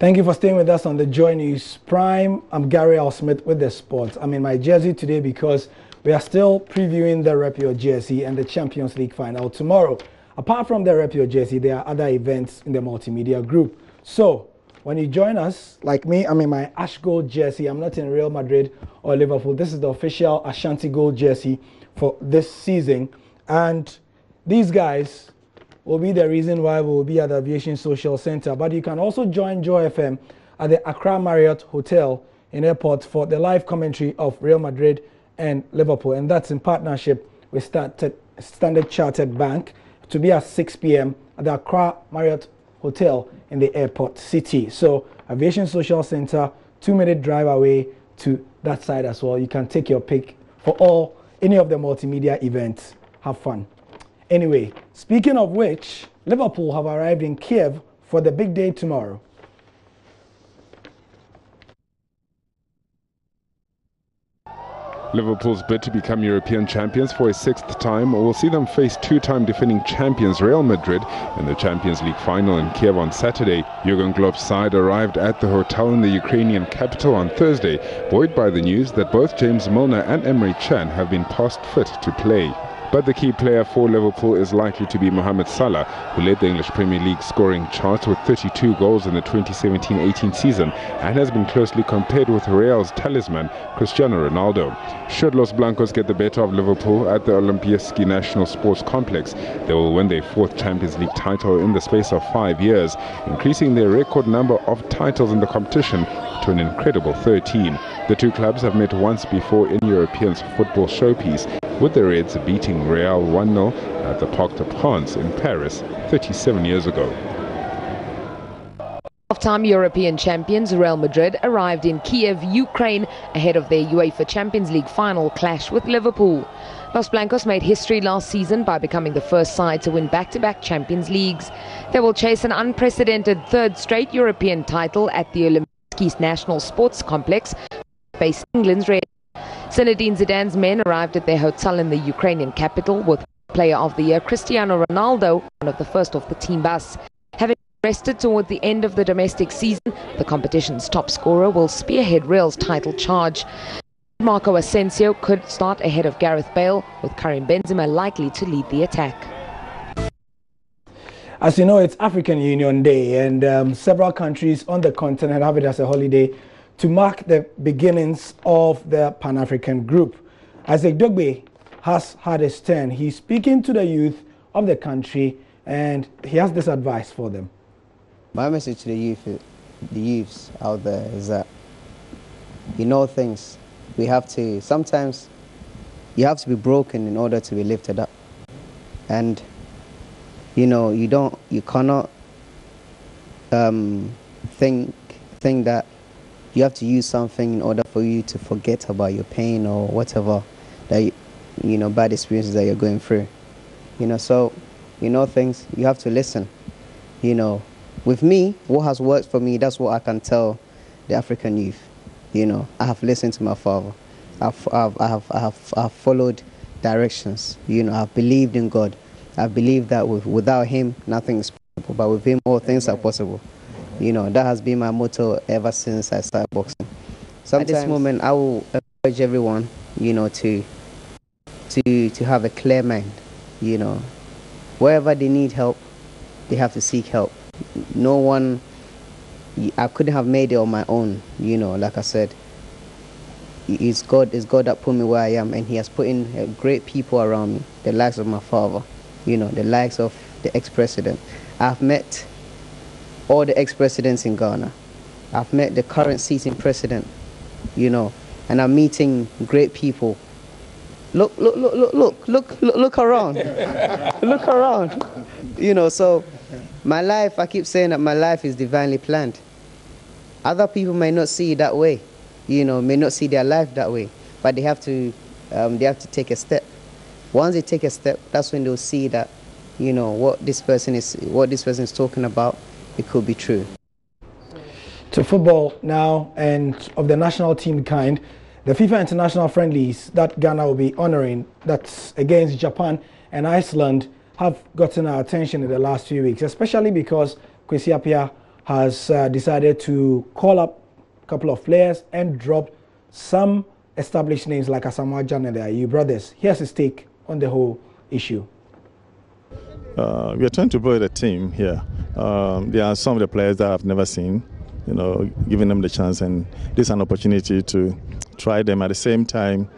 Thank you for staying with us on the Joy News Prime. I'm Gary L. Smith with the sports. I'm in my jersey today because we are still previewing the Rep Your Jersey and the Champions League final tomorrow. Apart from the Rep Your Jersey, there are other events in the multimedia group. So, when you join us, like me, I'm in my Ash Gold jersey. I'm not in Real Madrid or Liverpool. This is the official Ashanti Gold jersey for this season. And these guys will be the reason why we will be at the Aviation Social Center. But you can also join Joy FM at the Accra Marriott Hotel in Airport for the live commentary of Real Madrid and Liverpool. And that's in partnership with Standard Chartered Bank to be at 6 p.m. at the Accra Marriott Hotel in the Airport City. So Aviation Social Center, 2-minute drive away to that side as well. You can take your pick for any of the multimedia events. Have fun. Anyway, speaking of which, Liverpool have arrived in Kiev for the big day tomorrow. Liverpool's bid to become European champions for a 6th time will see them face 2-time defending champions Real Madrid in the Champions League final in Kiev on Saturday. Jurgen Klopp's side arrived at the hotel in the Ukrainian capital on Thursday, buoyed by the news that both James Milner and Emre Can have been past fit to play. But the key player for Liverpool is likely to be Mohamed Salah, who led the English Premier League scoring charts with 32 goals in the 2017-18 season and has been closely compared with Real's talisman, Cristiano Ronaldo. Should Los Blancos get the better of Liverpool at the Olimpijski National Sports Complex, they will win their 4th Champions League title in the space of 5 years, increasing their record number of titles in the competition to an incredible 13. The two clubs have met once before in European football showpiece, with the Reds beating Real 1-0 at the Parc des Princes in Paris 37 years ago. Half-time European champions Real Madrid arrived in Kiev, Ukraine, ahead of their UEFA Champions League final clash with Liverpool. Los Blancos made history last season by becoming the first side to win back-to-back Champions Leagues. They will chase an unprecedented 3rd straight European title at the Olimpijski National Sports Complex, facing England's Red. Zinedine Zidane's men arrived at their hotel in the Ukrainian capital with Player of the Year Cristiano Ronaldo, one of the first off the team bus. Having rested toward the end of the domestic season, the competition's top scorer will spearhead Real's title charge. Marco Asensio could start ahead of Gareth Bale, with Karim Benzema likely to lead the attack. As you know, it's African Union Day, and several countries on the continent have it as a holiday to mark the beginnings of the Pan-African group. Isaac Dogbe has had his turn. He's speaking to the youth of the country, and he has this advice for them. My message to the youths out there is that, things, sometimes you have to be broken in order to be lifted up. And, you cannot think that you have to use something in order for you to forget about your pain or whatever that bad experiences that you're going through. Things, you have to listen. With me, what has worked for me, that's what I can tell the African youth. I have listened to my father. I have followed directions. I've believed in God. I believe that without Him, nothing is possible. But with Him, all things are possible. That has been my motto ever since I started boxing. At this moment, I will encourage everyone, to have a clear mind. Wherever they need help, they have to seek help. No one, I couldn't have made it on my own. Like I said, it's God that put me where I am, and He has put in great people around me, the likes of my father, the likes of the ex-president. I've met all the ex-presidents in Ghana. I've met the current sitting president, and I'm meeting great people. Look around. Look around. So my life, I keep saying that my life is divinely planned. Other people may not see it that way, may not see their life that way, but they have to take a step. Once they take a step, that's when they'll see that, what this person is talking about, it could be true. To football now, and of the national team kind, the FIFA international friendlies that Ghana will be honoring, that's against Japan and Iceland, have gotten our attention in the last few weeks, especially because Kwesi Appiah has decided to call up a couple of players and drop some established names like Asamoah Gyan and the Ayew brothers. Here's his take on the whole issue. We are trying to build a team here. There are some of the players that I've never seen, giving them the chance, and this is an opportunity to try them. At the same time,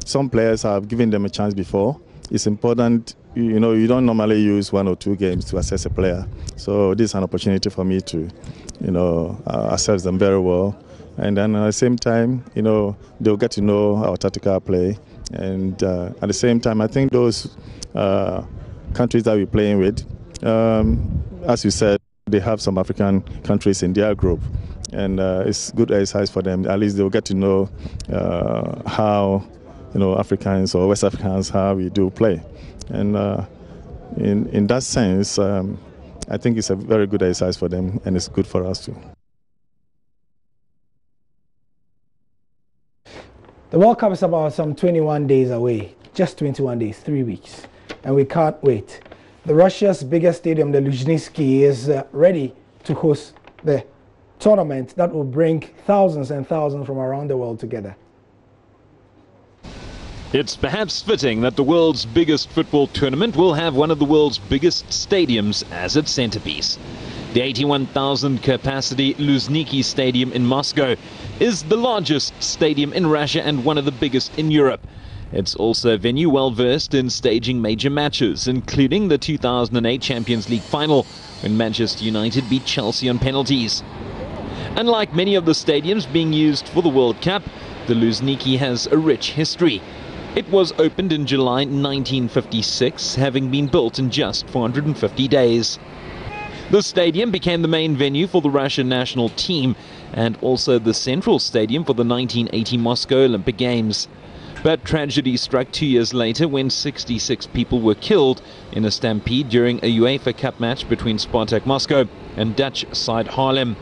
some players have given them a chance before. It's important, you don't normally use 1 or 2 games to assess a player. So this is an opportunity for me to, assess them very well. And then at the same time, they'll get to know our tactical play. And at the same time, I think those countries that we're playing with, as you said, they have some African countries in their group. And it's good exercise for them. At least they'll get to know how, Africans or West Africans, how we do play. And in that sense, I think it's a very good exercise for them, and it's good for us too. The World Cup is about some 21 days away, just 21 days, 3 weeks, and we can't wait. Russia's biggest stadium, the Luzhniki, is ready to host the tournament that will bring thousands and thousands from around the world together. It's perhaps fitting that the world's biggest football tournament will have one of the world's biggest stadiums as its centerpiece. The 81,000 capacity Luzhniki Stadium in Moscow is the largest stadium in Russia and one of the biggest in Europe. It's also a venue well versed in staging major matches, including the 2008 Champions League final when Manchester United beat Chelsea on penalties. Unlike many of the stadiums being used for the World Cup, the Luzhniki has a rich history. It was opened in July 1956, having been built in just 450 days. The stadium became the main venue for the Russian national team and also the central stadium for the 1980 Moscow Olympic Games. But tragedy struck 2 years later when 66 people were killed in a stampede during a UEFA Cup match between Spartak Moscow and Dutch side Haarlem.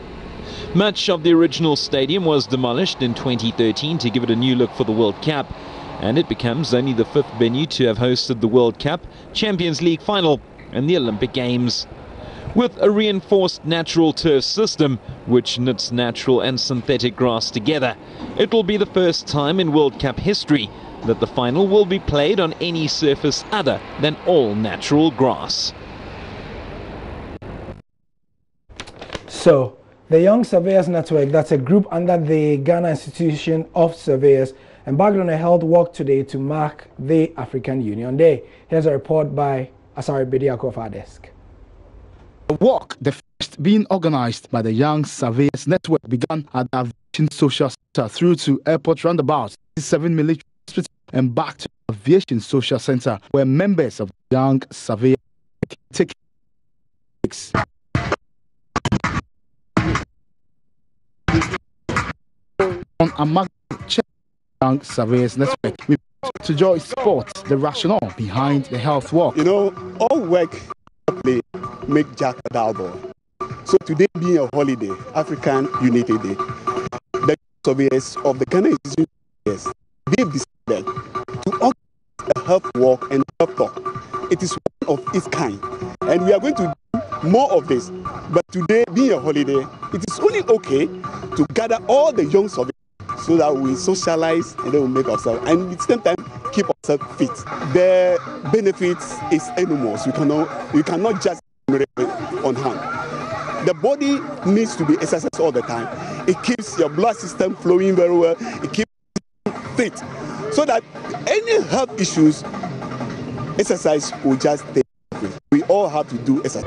Much of the original stadium was demolished in 2013 to give it a new look for the World Cup, and it becomes only the 5th venue to have hosted the World Cup, Champions League final and the Olympic Games. With a reinforced natural turf system, which knits natural and synthetic grass together, it will be the first time in World Cup history that the final will be played on any surface other than all natural grass. So, the Young Surveyors Network, that's a group under the Ghana Institution of Surveyors, embarked on a health walk today to mark the African Union Day. Here's a report by Asari Bediako of our desk. The walk, the first being organized by the Young Surveyors Network, began at the Aviation Social Center through to Airport Roundabout, 7 Military Hospital, and back to Aviation Social Center, where members of the Young Surveyors take on a mark Young Surveyors Network. We to Joy Sports the rationale behind the health walk. All work play make Jack a dull boy. So today being a holiday, African Unity Day, the surveyors of the Ghana Institute they've decided to organize a health walk and health talk. It is one of its kind, and we are going to do more of this. But today being a holiday, it is only okay to gather all the young surveyors so that we socialize and then we make ourselves, and at the same time keep ourselves fit. The benefits is enormous. You cannot just on hand. The body needs to be exercised all the time. It keeps your blood system flowing very well. It keeps you fit, so that any health issues, exercise will just take place. We all have to do exercise.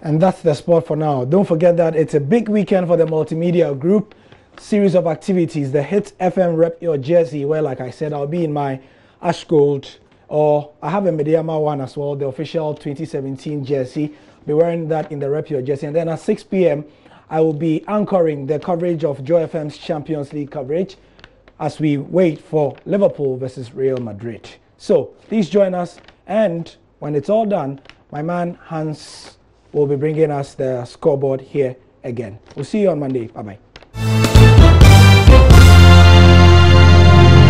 And that's the sport for now. Don't forget that it's a big weekend for the multimedia group. Series of activities, the Hit FM Rep Your Jersey, where, like I said, I'll be in my ash gold, or I have a Mediama one as well, the official 2017 jersey. I'll be wearing that in the Rep Your Jersey. And then at 6 p.m., I will be anchoring the coverage of Joy FM's Champions League coverage as we wait for Liverpool versus Real Madrid. So please join us, and when it's all done, my man Hans will be bringing us the scoreboard here again. We'll see you on Monday. Bye-bye.